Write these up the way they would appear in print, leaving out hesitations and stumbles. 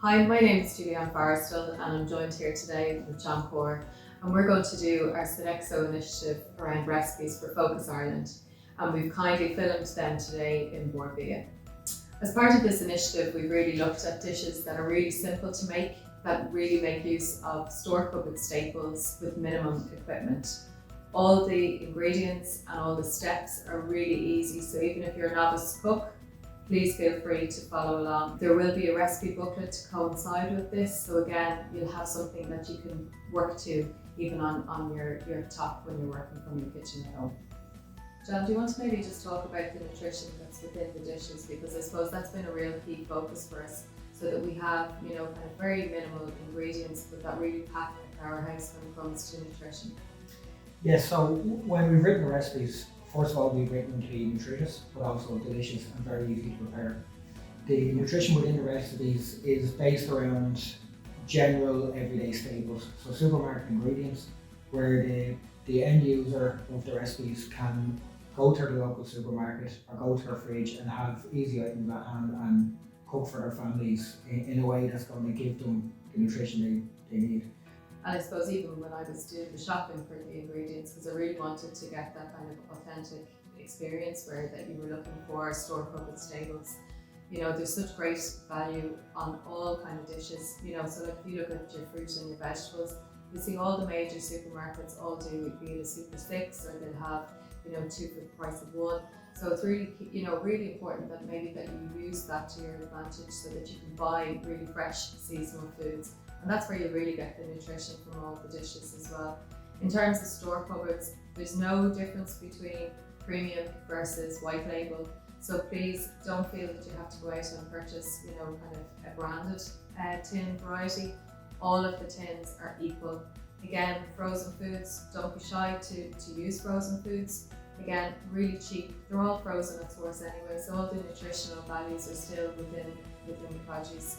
Hi, my name is Julianne Forrestal and I'm joined here today with John Core, and we're going to do our Sodexo initiative around recipes for Focus Ireland, and we've kindly filmed them today in Borbia. As part of this initiative, we've really looked at dishes that are really simple to make, that really make use of store-cupboard staples with minimum equipment. All the ingredients and all the steps are really easy, so even if you're a novice cook, please feel free to follow along. There will be a recipe booklet to coincide with this, so again, you'll have something that you can work to even on your top when you're working from your kitchen at home. John, do you want to maybe just talk about the nutrition that's within the dishes, because I suppose that's been a real key focus for us, so that we have, kind of very minimal ingredients, but that really pack a powerhouse when it comes to nutrition. Yes, so when we've written the recipes, first of all, we've written them to be nutritious, but also delicious and very easy to prepare. The nutrition within the recipes is based around general everyday staples, so supermarket ingredients, where the end user of the recipes can go to the local supermarket or go to their fridge and have easy items at hand and cook for their families in a way that's going to give them the nutrition they need. And I suppose even when I was doing the shopping for the ingredients, because I really wanted to get that kind of authentic experience where that you were looking for store-cupboard staples. There's such great value on all kind of dishes. So like if you look at your fruit and your vegetables, you see all the major supermarkets all do be it a Super 6 or they'll have, 2 for the price of 1. So it's really, really important that maybe that you use that to your advantage so that you can buy really fresh seasonal foods. And that's where you really get the nutrition from all the dishes as well. In terms of store cupboards, there's no difference between premium versus white label. So please don't feel that you have to go out and purchase, kind of a branded tin variety. All of the tins are equal. Again, frozen foods, don't be shy to use frozen foods. Again, really cheap. They're all frozen at source anyway, so all the nutritional values are still within the produce.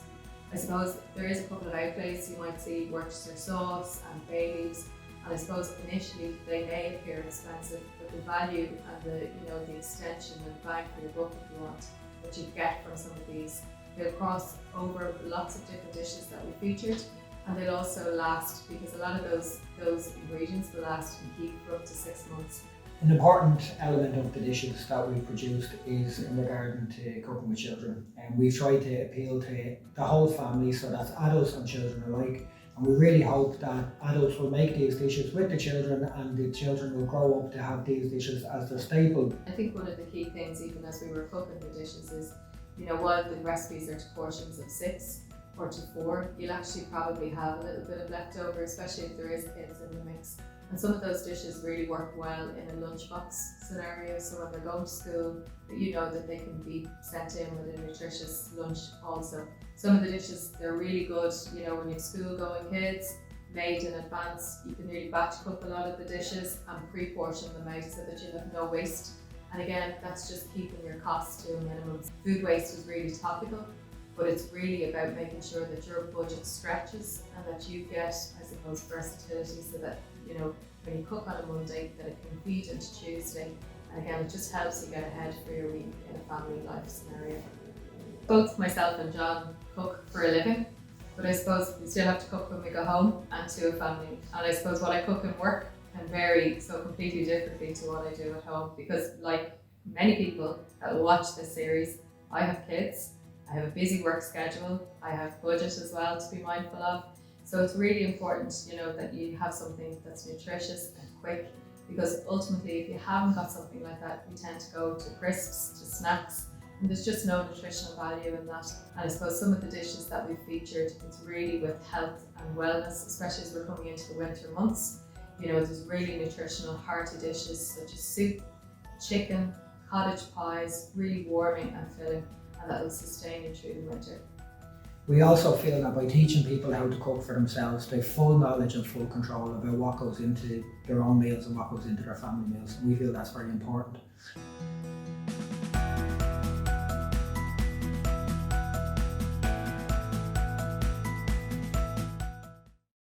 I suppose there is a couple of outlays. You might see Worcestershire sauce and bay leaves, and I suppose initially they may appear expensive, but the value and the extension and bang for your buck, if you want, that you get from some of these, they'll cross over lots of different dishes that we featured, and they'll also last, because a lot of those ingredients will last and keep for up to 6 months. An important element of the dishes that we've produced is in regard to cooking with children, and we've tried to appeal to the whole family, so that's adults and children alike, and we really hope that adults will make these dishes with the children and the children will grow up to have these dishes as their staple. I think one of the key things, even as we were cooking the dishes, is while the recipes are to portions of 6 or to 4, you'll actually probably have a little bit of leftover, especially if there is kids in the mix. And some of those dishes really work well in a lunchbox scenario, so when they're going to school, that they can be sent in with a nutritious lunch also. Some of the dishes, they're really good, when you have school-going kids, made in advance. You can really batch cook a lot of the dishes and pre-portion them out so that you have no waste. And again, that's just keeping your costs to a minimum. Food waste is really topical, but it's really about making sure that your budget stretches and that you get, I suppose, versatility so that, when you cook on a Monday, that it can feed into Tuesday. And again, it just helps you get ahead for your week in a family life scenario. Both myself and John cook for a living, but I suppose we still have to cook when we go home and to a family. And I suppose what I cook in work can vary so completely differently to what I do at home, because like many people that will watch this series, I have kids, I have a busy work schedule, I have budget as well to be mindful of. So it's really important, that you have something that's nutritious and quick, because ultimately if you haven't got something like that, we tend to go to crisps, to snacks, and there's just no nutritional value in that. And I suppose some of the dishes that we've featured, it's really with health and wellness, especially as we're coming into the winter months. There's really nutritional hearty dishes such as soup, chicken, cottage pies, really warming and filling, and that will sustain you through the winter. We also feel that by teaching people how to cook for themselves, they have full knowledge and full control about what goes into their own meals and what goes into their family meals, and we feel that's very important.